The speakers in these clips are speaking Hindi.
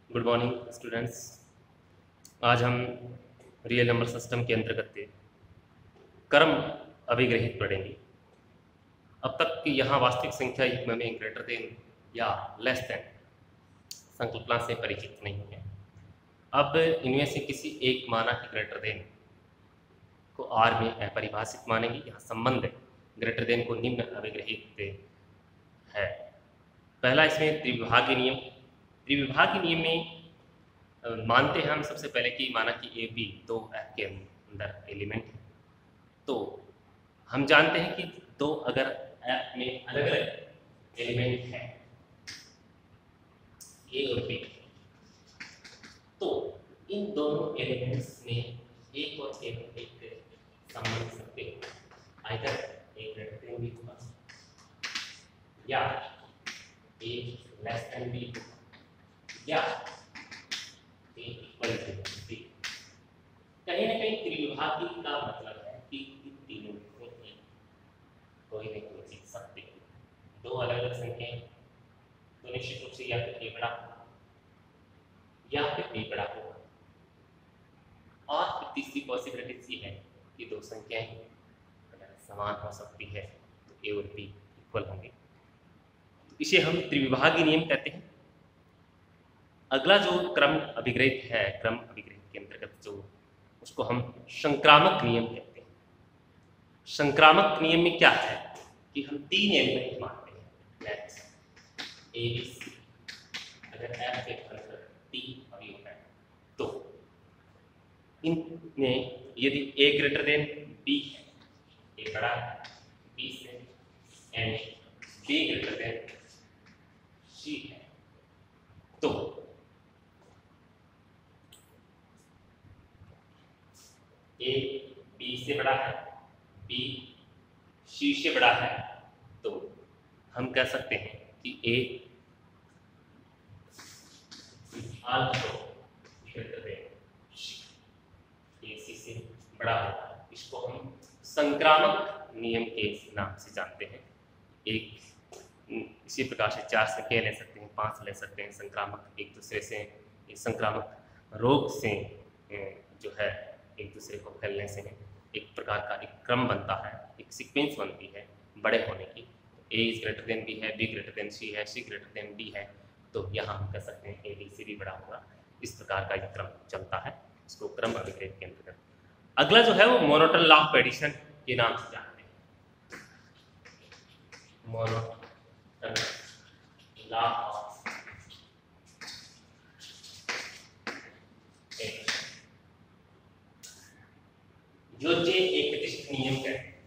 Good morning students. आज हम रियल नंबर सिस्टम के अंतर्गत क्रम अभिग्रहित पढ़ेंगे। अब तक कि यहाँ वास्तविक संख्या युग्म में ग्रेटर देन या लेस देन संकल्पना से परिचित नहीं है। अब इनमें से किसी एक माना कि ग्रेटर देन को आर में अपरिभाषित मानेंगे। यहाँ संबंध ग्रेटर देन को निम्न अभिग्रहित है। पहला इसमें त्रिविभागीय नियम। त्रिविभागीय नियम में मानते हैं हम सबसे पहले कि माना कि ए बी दो एफ के अंदर एलिमेंट है, तो हम जानते हैं कि दो अगर एफ में अलग अलग एलिमेंट है ए और बी, तो इन दोनों एलिमेंट्स में एक और एक संबंध सकते हैं। आइदर एक ग्रेटर देन बी होगा या एक लेस देन बी या इक्वल टू बी। कहीं ना कहीं त्रिविभागीय का मतलब है कि इन तीनों में से कोई न कोई चीज सकती है। दो अलग अलग संख्याएं तो निश्चित रूप से या तो ए बड़ा होगा या फिर बी बड़ा होगा, और फिर तीसरी पॉसिबिलिटी ये है कि दो संख्याएं अगर समान हो सकती है तो ए और बी इक्वल होंगे। तो इसे हम त्रिविभागीय नियम कहते हैं। अगला जो क्रम अभिग्रहित है, क्रम अभिग्रहित के अंतर्गत जो उसको हम संक्रामक नियम कहते हैं। संक्रामक नियम में क्या है कि हम तीन एलिमेंट मानते हैं, लेट्स ए बी सी। अगर एफ के अंदर तीन अवयव है तो इनमें यदि ए ग्रेटर देन बी है, ए बड़ा है बी से, एंड बी ग्रेटर देन सी है, तो ए बी से बड़ा है, बी सी से बड़ा है, तो हम कह सकते हैं कि ए आल्सो ग्रेटर देन सी, ए सी से बड़ा होगा। इसको हम संक्रामक नियम के नाम से जानते हैं। एक इसी प्रकार से चार संख्या ले सकते हैं, पांच ले सकते हैं। संक्रामक एक दूसरे से, संक्रामक रोग से जो है एक दूसरे को फैलने से एक प्रकार का एक क्रम बनता है, एक सीक्वेंस बनती है बड़े होने की। ए इज ग्रेटर देन बी है, बी ग्रेटर देन सी है, सी ग्रेटर देन डी है, तो यहाँ हम कह सकते हैं ए बी सी डी बड़ा होगा। इस प्रकार का एक क्रम चलता है, इसको क्रम अभिग्रहित के अंतर्गत। अगला जो है वो मोनोटन लॉ ऑफ एडिशन के नाम से जानते हैं। मोनोटन लॉ ऑफ योज्य एक विशिष्ट नियम कहते हैं।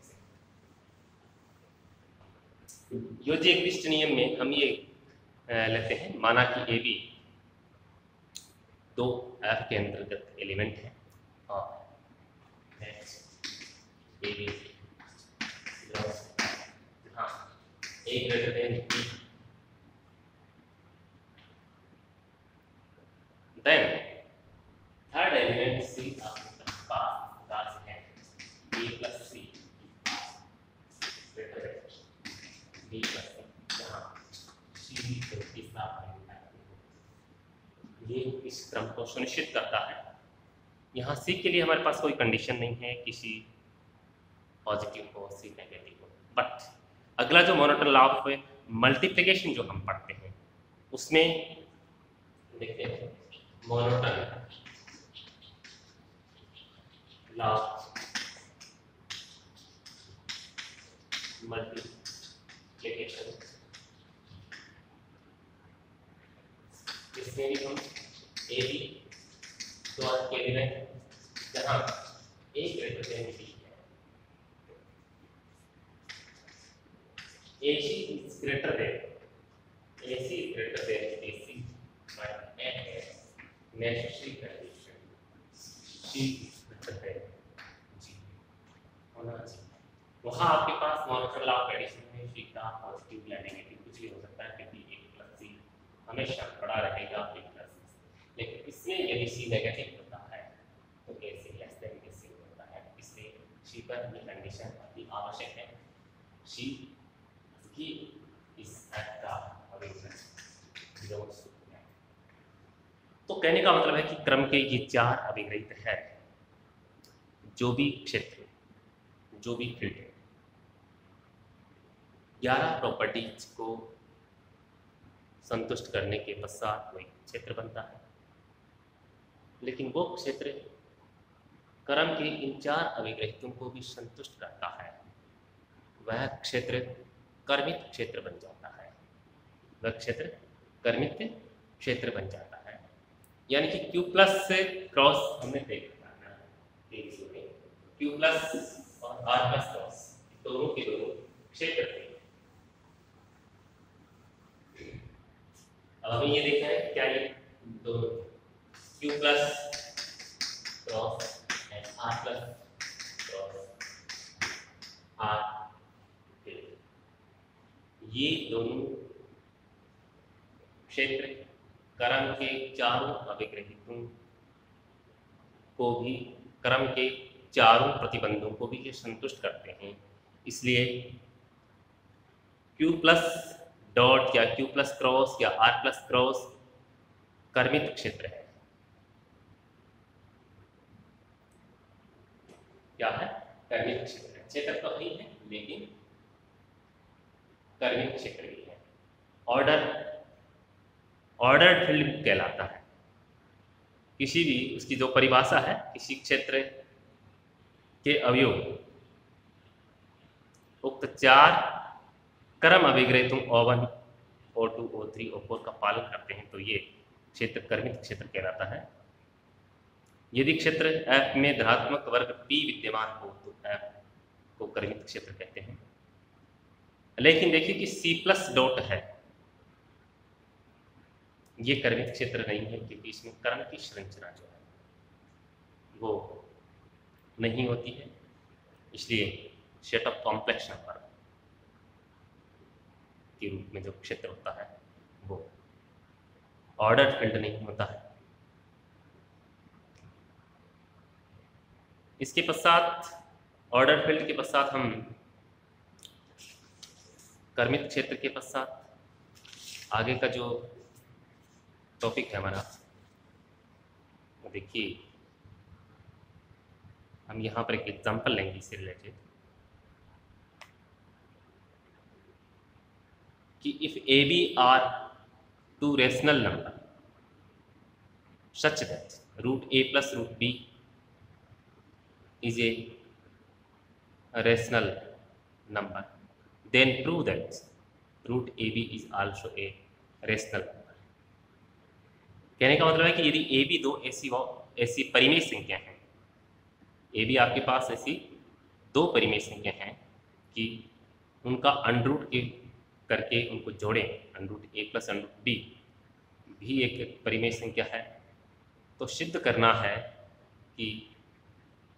योज्य एक विशिष्ट नियम में हम ये लेते हैं, माना कि ए बी दो एफ के अंतर्गत एलिमेंट है और ए बी हाँ A greater than B, then third element C आपके पास है B plus C greater than B plus C, जहाँ सी तीसरा ये इस क्रम को सुनिश्चित करता है। यहाँ सी के लिए हमारे पास कोई कंडीशन नहीं है कि सी पॉजिटिव हो सी नेगेटिव हो, बट अगला जो मोनोटन लॉ ऑफ मल्टीप्लिकेशन जो हम पढ़ते हैं उसमें देखते हैं मोनोटन लॉ मल्टीप्लिकेशन, इसमें भी हम ए बी दो के एलिमेंट जहां ए ग्रेटर देन बी है, A C is greater than A C is greater than A C, but F है necessary condition C is greater than G होना चाहिए। वहां आपके पास मोनोटन लॉ ऑफ एडिशन में सी का पॉजिटिव या नेगेटिव कुछ भी हो सकता है, क्योंकि ए प्लस सी हमेशा बड़ा रहेगा ए प्लस सी। लेकिन इसमें यदि सी नेगेटिव होता है तो ए सी लेस देन ए सी होता है, इसलिए सी पर ये कंडीशन अति आवश्यक है। सी की इस सेट का ओरिजिन बिलोंग्स टू कहने का मतलब है कि क्रम के ये 4 अभिग्रहित है, जो भी क्षेत्र, जो भी फील्ड 11 प्रॉपर्टीज को संतुष्ट करने के पश्चात कोई क्षेत्र बनता है। लेकिन वो क्षेत्र क्रम के इन 4 अभिग्रहितों को भी संतुष्ट करता है, वह क्षेत्र कर्मित क्षेत्र बन जाता है। वह क्षेत्र कर्मित क्षेत्र बन जाता है। यानी कि Q प्लस से क्रॉस हमने देखा था Q प्लस और R प्लस क्रॉस दोनों के दोनों क्षेत्र थे। अब हमें ये देखना है क्या ये दोनों Q plus cross and R plus cross R, ये दोनों क्षेत्र क्रम के 4 अभिग्रहितों को भी, क्रम के 4 प्रतिबंधों को भी ये संतुष्ट करते हैं। इसलिए Q प्लस डॉट या Q प्लस क्रॉस या R प्लस क्रॉस कर्मित क्षेत्र है। क्या है? कर्मित क्षेत्र है। क्षेत्र तो नहीं है लेकिन कर्मित क्षेत्र भी है। ऑर्डर्ड फील्ड कहलाता है। किसी भी उसकी जो परिभाषा है, किसी क्षेत्र के अवयव उक्त 4 क्रम अभिग्रहितों O1, O2, O3, O4 का पालन करते हैं तो ये क्षेत्र कर्मित क्षेत्र कहलाता है। यदि क्षेत्र F में धनात्मक वर्ग P विद्यमान हो तो F को कर्मित क्षेत्र कहते हैं। लेकिन देखिए कि C प्लस डॉट है, ये कर्मित क्षेत्र नहीं है क्योंकि इसमें क्रम की संरचना जो है वो नहीं होती है। इसलिए सेट ऑफ कॉम्प्लेक्स नंबर के रूप में जो क्षेत्र होता है वो ऑर्डर्ड फील्ड नहीं होता है। इसके पश्चात ऑर्डर फील्ड के पश्चात हम कर्मित क्षेत्र के पश्चात आगे का जो टॉपिक है हमारा, देखिए हम यहाँ पर एक एग्जांपल लेंगे इससे रिलेटेड कि if A B are two rational number such that root A plus root B is a rational number, then prove that root AB is also a rational number। कहने का मतलब है कि यदि AB दो ऐसी परिमेय संख्या हैं, AB आपके पास ऐसी 2 परिमेय संख्या हैं कि उनका अंडरूट के करके उनको जोड़ें, under root A plus under root B भी एक परिमेय संख्या है, तो सिद्ध करना है कि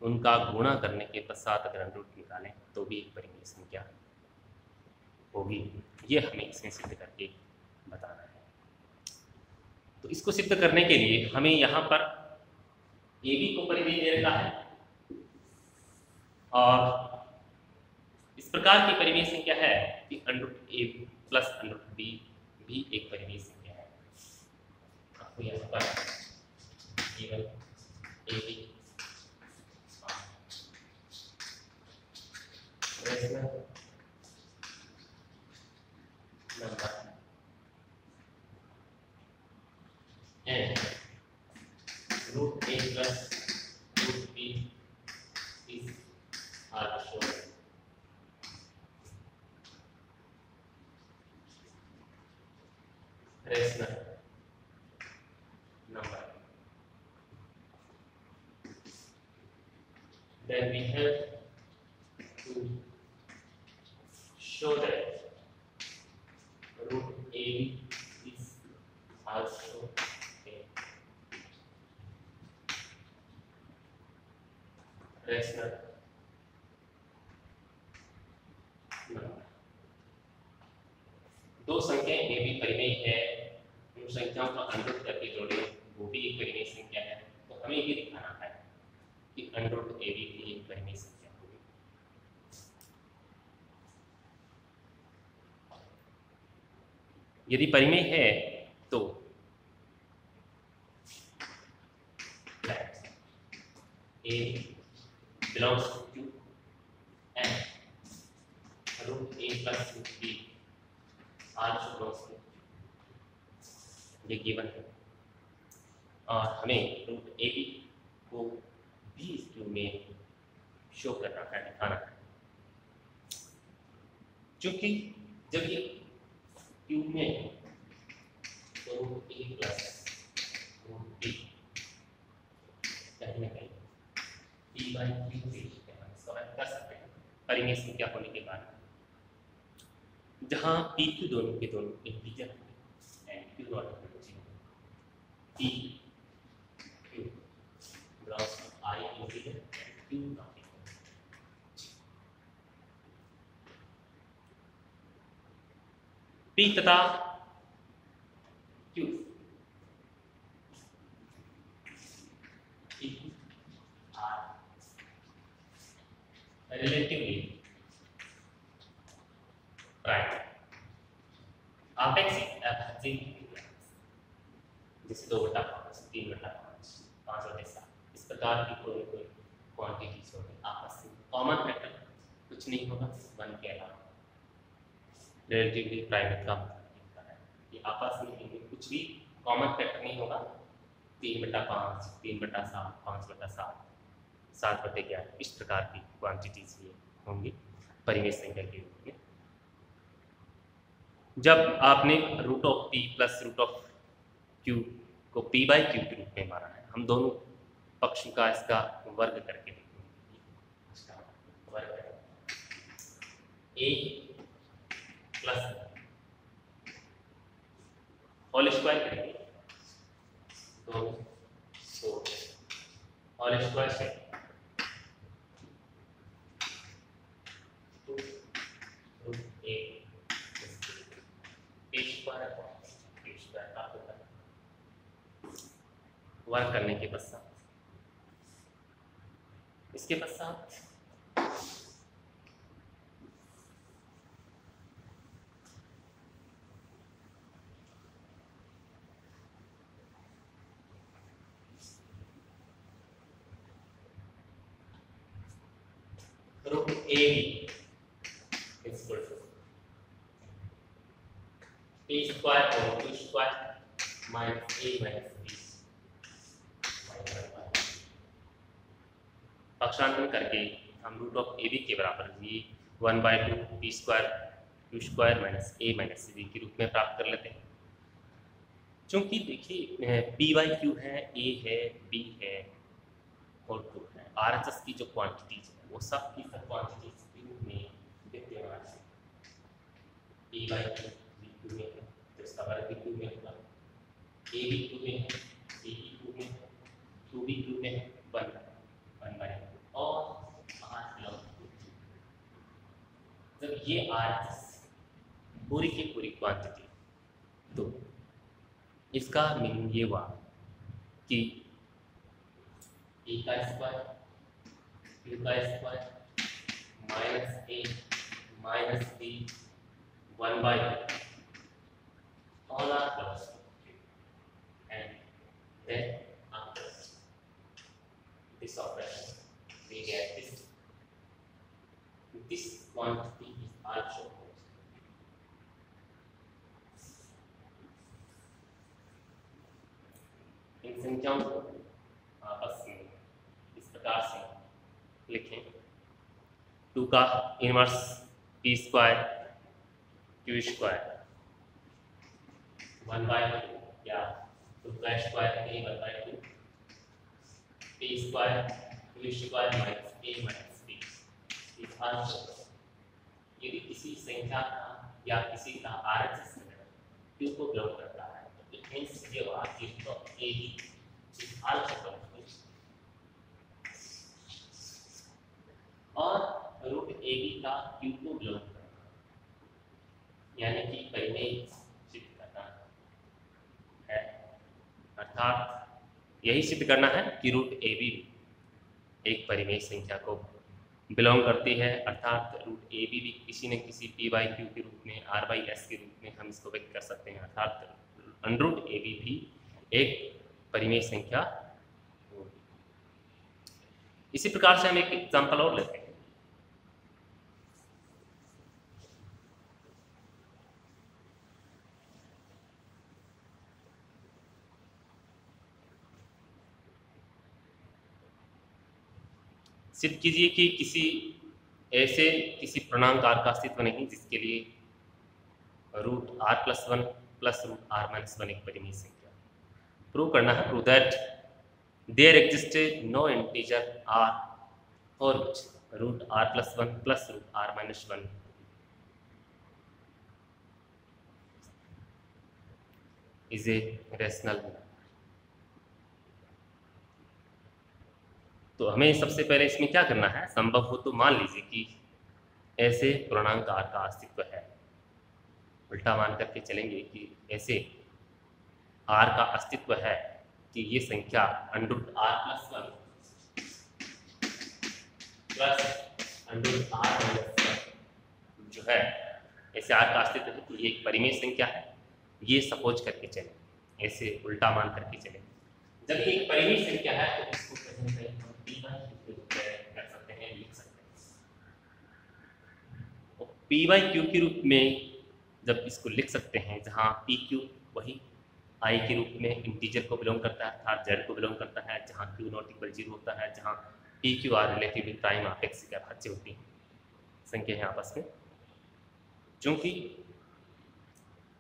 उनका गुणा करने के पश्चात अगर अंडरूट निकालें तो भी एक परिमेय संख्या होगी। ये हमें इसमें सिद्ध करके बताना है। तो इसको सिद्ध करने के लिए हमें यहाँ पर ए बी को परिमेय दे रखा है और इस प्रकार की परिमेय संख्या है कि under root A plus under root B भी एक परिमेय संख्या है। आपको यहाँ पर केवल A B rational number and root A plus root B is also rational number। Then we have to show that root A is also a rational number। 2 संख्याएं ए बी परिमेय है, उन संख्याओं का अंडरूट करके जोड़े वो भी एक परिमेय संख्या है। तो हमें ये दिखाना है कि अंडरूट ए बी भी एक परिमेय संख्या होगी। यदि परिमेय है तो A belongs to Q and root A plus root B also belongs to, ये गिवन है। और हमें रूट ए बी को भी इस क्यू में शो करना है, दिखाना है। क्योंकि जब ये क्यू में तो root A plus root B कहीं ना कहीं पी बाई क्यू से इसको कर सकते हैं परिमेय संख्या होने के बाद, जहां पी क्यू दोनों के दोनों integer and Q not P Q belongs to I integer and Q not P तथा क्यू आर रिलेटिवली प्राइम आपेक्षिक अभाज्य जैसे 2/5, 3/5, 5/7 इस प्रकार की कोई क्वांटिटीज होगी आपस में कॉमन फैक्टर कुछ नहीं होगा 1 के अलावा। रिलेटिवली प्राइवेट का मतलब है कि आपस में इनमें कुछ भी कॉमन फैक्टर नहीं होगा। 3/5, 3/7, 5/7, 7/11 इस प्रकार की क्वांटिटीज ये होंगी परिमेय संख्या के रूप में। जब आपने root of P plus root of Q को पी बाई क्यू के रूप में माना है, हम दोनों पक्ष का इसका वर्ग करके देखेंगे। इसका वर्ग ए प्लस होल स्क्वायर करेंगे तो होल स्क्वायर से रूट ए पी स्क्वायर प्राप्त होता है। वर्क करने के पश्चात इसके पश्चात root A is equal to P square और Q square minus A minus B पक्षांतरण करके हम रूट ऑफ ए बी के बराबर ये 1/2 P square Q square minus A minus B के रूप में प्राप्त कर लेते हैं। क्योंकि देखिए पी बाई क्यू है, ए है, बी है और 2 है। आरएचएस की जो क्वांटिटीज है वो सब की सब क्वांटिटीज के रूप में विद्यमान है। पी बाई क्यू क्यू में है तो इसका वर्ग भी क्यू में होगा, ए भी क्यू में है, बी भी क्यू में है, 2 भी क्यू में है, 1 बाई और आर लॉग जब ये आरएचएस पूरी की पूरी क्वांटिटी तो इसका मीनिंग ये हुआ कि ए का स्क्वायर क्यू का square minus A minus B 1/2 all are close and then after this operation we get this quantity is also close. इन संख्याओं को आपस में इस प्रकार से लिखें 2 का inverse P square Q square 1/2 या 2 का square A 1/2 P square Q square minus A minus B इस आंसर यदि किसी संख्या का या किसी का आरएचएस क्यू को बिलोंग करता है तो इट मींस ये बात कि तो ए बी इज आल्सो और रूट ए बी का क्यू को बिलोंग करना यानी कि परिमेय सिद्ध करना है। अर्थात यही सिद्ध करना है कि रूट ए बी एक परिमेय संख्या को बिलोंग करती है। अर्थात रूट ए बी भी किसी न किसी पी बाई क्यू के रूप में आर बाई एस के रूप में हम इसको व्यक्त कर सकते हैं। अर्थात अंडरूट ए बी भी एक परिमेय संख्या होगी। इसी प्रकार से हम एक एग्जांपल और लेते हैं। सिद्ध कीजिए कि किसी पूर्णांक r का अस्तित्व नहीं जिसके लिए √r+1 प्लस √r-1 एक परिमेय संख्या। प्रूव करना है, prove that there existed no integer r for which √r+1 plus √r-1 is a rational number. तो हमें सबसे पहले इसमें क्या करना है, संभव हो तो मान लीजिए कि ऐसे पूर्णांक r का अस्तित्व है। उल्टा मान करके चलेंगे कि ऐसे r का अस्तित्व है कि ये संख्या √r+1 प्लस √r-1 जो है, ऐसे r का अस्तित्व है तो ये एक परिमेय संख्या है, ये सपोज करके चले, ऐसे उल्टा मान करके चले। जब ये एक परिमेय संख्या है तो इसको कहीं पे हम p बाई q के रूप में कर सकते हैं, लिख सकते हैं। और p बाई q के रूप में जब इसको लिख सकते हैं, जहाँ पी क्यू वही आई के रूप में इंटीजर को बिलोंग करता है अर्थात जेड को बिलोंग करता है, जहाँ क्यू नॉट इक्वल 0 होता है, जहाँ P Q are relatively prime apex की अभाज्य होती है संख्या है आपस में। चूंकि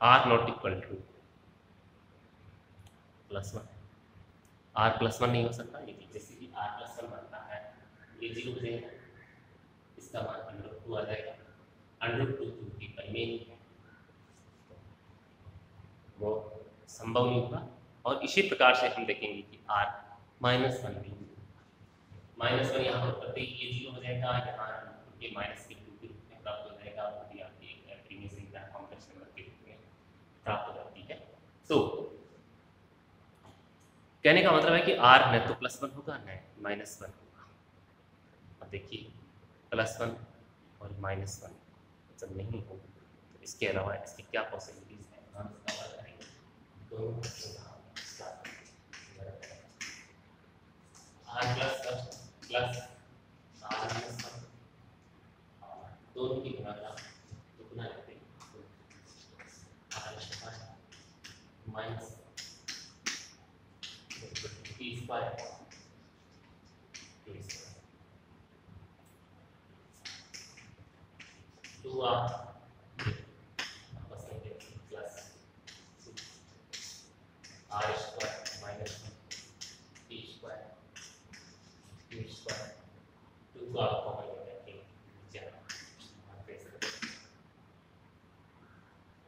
are not equal to +1, r+1 नहीं हो सकता, लेकिन जैसे कि r+1 बनता है ये 0 हो जाएगा, इसका मान √2 आ जाएगा। √2 क्योंकि परिमेय नहीं है वो संभव नहीं होगा। और इसी प्रकार से हम देखेंगे कि r-1 भी -1 यहाँ पर प्रत्येक ये 0 हो जाएगा, यहाँ ये माइनस के रूप में प्राप्त हो जाएगा, वो भी आपकी परिमेय संख्या कॉम्प्लेक्स नंबर के रूप में प्राप्त हो जाती है। तो कहने का मतलब है कि r न तो +1 होगा न -1 होगा। अब देखिए +1 और -1 जब नहीं हो तो इसके अलावा इसकी क्या पॉसिबिलिटीज है, हम इसका बात करेंगे। तो r+1 r-1 दोनों की गुणा दुगना लेते हैं, r² माइनस p² तो आप आपस में प्लस r² माइनस p² 2 को आप कॉमन ले लेते हैं,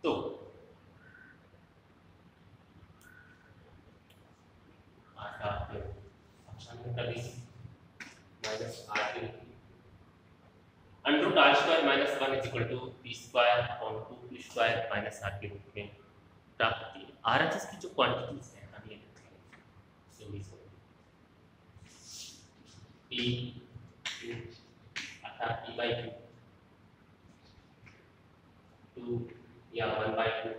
तो कर लीजिए -r √r² - 1 equal to p² minus r के रूप में प्राप्त होती है। RHS की जो क्वांटिटीज है हम ये लिखते हैं p अर्थात p बाई q 2 या 1/2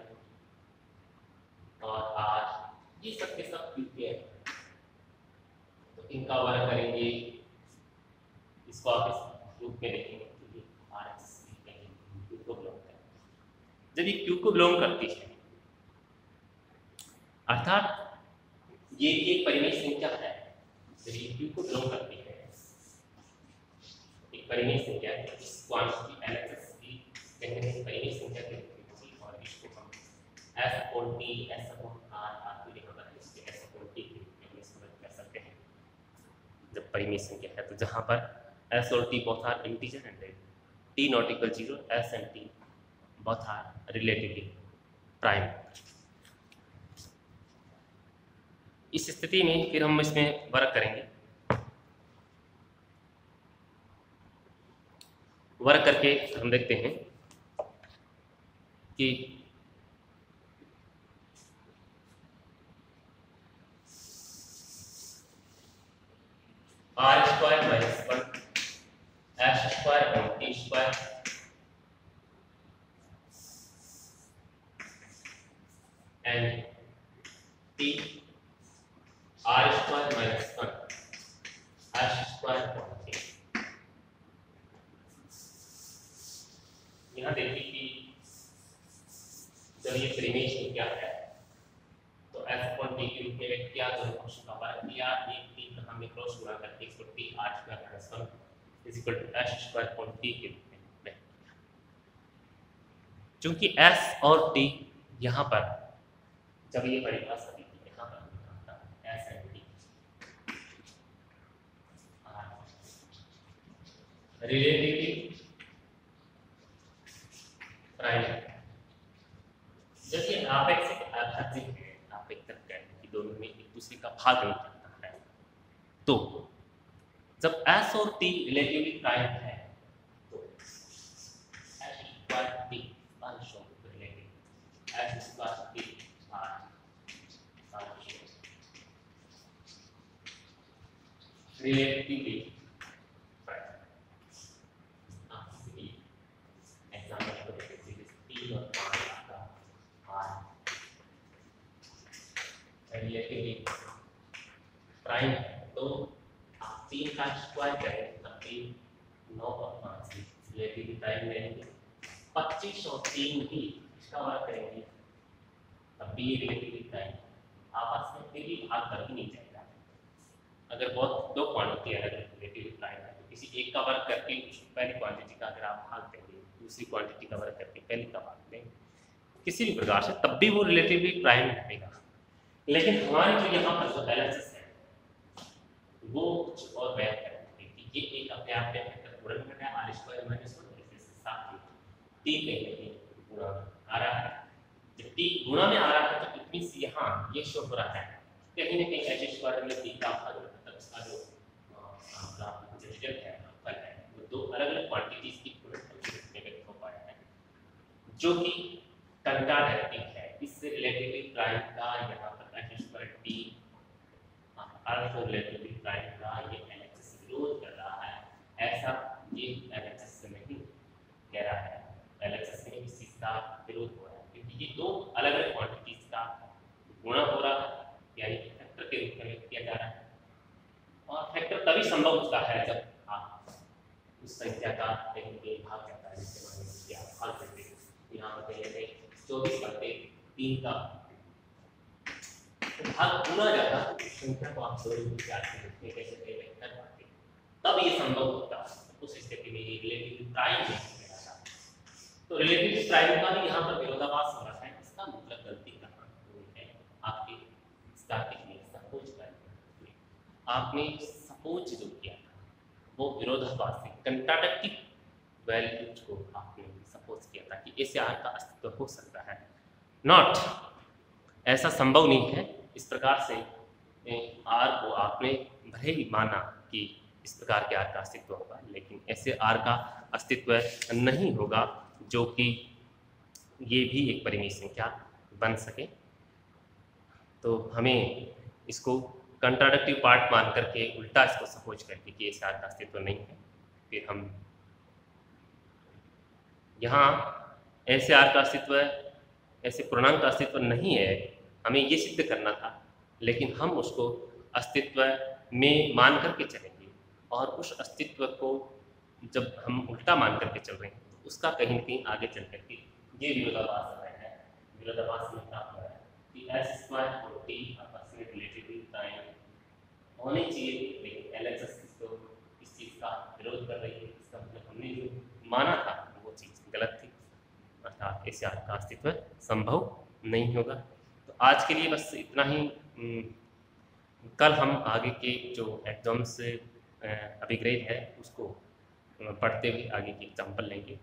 और r ये सब के सब q के हैं, तो इनका वर्ग करेंगे, इसको आप इस रूप में देखेंगे कि RHS q को बिलोंग करता है। जब ये q को बिलोंग करती है अर्थात ये भी एक परिमेय संख्या है, जब ये q को बिलोंग करती है एक परिमेय संख्या है, इस क्वांटिटी LHS की कहने से परिमेय संख्या के रूप में होगी और इसको हम S/T S/R R यहाँ पर इसके S/T के रूप में समझ कर सकते हैं जब परिमेय संख्या है। तो जहाँ पर S और T both are integer and T not equal 0, S and T both are relatively prime। इस स्थिति में फिर हम इसमें वर्क करेंगे, वर्क करके हम देखते हैं कि r² - 1 s² और t² and t r² - 1 s² ये परिमेय क्या है, तो एफ अपॉन टी के रूप में व्यक्त किया, दोनों पक्षों का वर्ग किया, एक टी का हमने क्रॉस गुणा करके इसको T R square minus 1 is equal to S square upon T के रूप में व्यक्त किया। चूंकि एस और टी यहाँ पर जब ये परिभाषा दी थी यहाँ पर लिखा था S and T relatively prime, जब ये आपेक्षिक आभाज्य है, आपेक्षिक है कि दोनों में एक दूसरे का भाग नहीं करता है, तो जब s और t रिलेटिवली प्राइम है तो s स्क्वायर t आंशों रिलेटिव s स्क्वायर t आंशों रिलेटिवली प्राइम। एग्जाम्पल को देखिए, t और 5 का r रिलेटिवली प्राइम है, तो आप 3 का स्क्वायर करें तब भी 9 और 5 रिलेटिवली प्राइम लेंगे, 25 और 3 भी इसका वर्ग करेंगे तब भी रिलेटिवली प्राइम, आपस में फिर भी भाग कर ही नहीं जाएगा। अगर बहुत दो क्वांटिटी अलग रिलेटिवली प्राइम है तो किसी एक का वर्ग करके पहली क्वांटिटी का अगर आप भाग देंगे, दूसरी क्वांटिटी का वर्ग करके पहली का भाग देंगे, किसी भी प्रकार से तब भी वो रिलेटिवली प्राइम रहेगा। लेकिन हमारे जो यहाँ पर जो LHS है वो कुछ और व्याख्या करते हैं कि ये एक अपने आप में फैक्टर गुणन कर रहा है आर स्क्वायर माइनस 1 इसके साथ ही टी कहीं गुणा आ रहा है। जब टी गुणा में आ रहा है तो इट मींस यहाँ ये शो हो रहा है कहीं ना कहीं एच स्क्वायर में टी का भाग, मतलब इसका जो आपका जो रिजल्ट है फल है वो दो अलग अलग क्वांटिटीज की गुणन में व्यक्त हो पाया है, जो कि कंट्राडिक्टिव है। इससे रिलेटिवली प्राइम का यहाँ पर H square T R relatively prime का ये LHS विरोध कर रहा है, ऐसा ये LHS से नहीं कह रहा है, LHS में इस चीज का विरोध हो रहा है क्योंकि ये दो अलग अलग क्वांटिटीज का गुणा हो रहा है, यानी कि फैक्टर के रूप में व्यक्त किया जा रहा है। और फैक्टर तभी संभव होता है जब आप उस संख्या का कहीं भाग जाता है, जिसके मान लीजिए आप भाग देते हैं, यहाँ पर कहीं 24 करते 3 का भाग गुना जाता है, उस संख्या को आप थोड़ी विचार से लिखने कैसे व्यक्त कर पाते, तब ये संभव होता है। उस स्थिति में ये रिलेटिव प्राइम नहीं कहलाता, तो रिलेटिव प्राइम का भी यहाँ पर विरोधाभास हो रहा है। इसका मतलब गलती कहाँ हुई है, आपके स्टार्टिंग में सपोज करने आपने सपोज जो किया था वो विरोधाभासी कंट्राडिक्टिव वैल्यूज को आपने सपोज किया था कि इस आर का अस्तित्व हो सकता है, नॉट ऐसा संभव नहीं है। इस प्रकार से आर को आपने भले ही माना कि इस प्रकार के आर का अस्तित्व होगा, लेकिन ऐसे आर का अस्तित्व नहीं होगा जो कि ये भी एक परिमेय संख्या बन सके। तो हमें इसको कंट्राडिक्टिव पार्ट मान करके उल्टा इसको सपोज करके कि ऐसे आर का अस्तित्व नहीं है, फिर हम यहाँ ऐसे आर का अस्तित्व, ऐसे पूर्णांक का अस्तित्व नहीं है, हमें ये सिद्ध करना था, लेकिन हम उसको अस्तित्व में मान करके चलेंगे और उस अस्तित्व को जब हम उल्टा मान करके चल रहे हैं तो उसका कहीं ना कहीं आगे चल करके ये विरोधाभास हो रहा है। विरोधाभास में क्या हो रहा है कि एस स्क्वायर और टी आपस में रिलेटिवली प्राइम होने चाहिए, लेकिन LHS इसको इस चीज़ का विरोध कर रही है। इसका मतलब हमने जो माना था वो चीज़ गलत थी, अर्थात ऐसे आर का अस्तित्व संभव नहीं होगा। तो आज के लिए बस इतना ही। कल हम आगे के जो एग्जाम्स अभिग्रह है उसको पढ़ते हुए आगे के एग्जाम्पल लेंगे।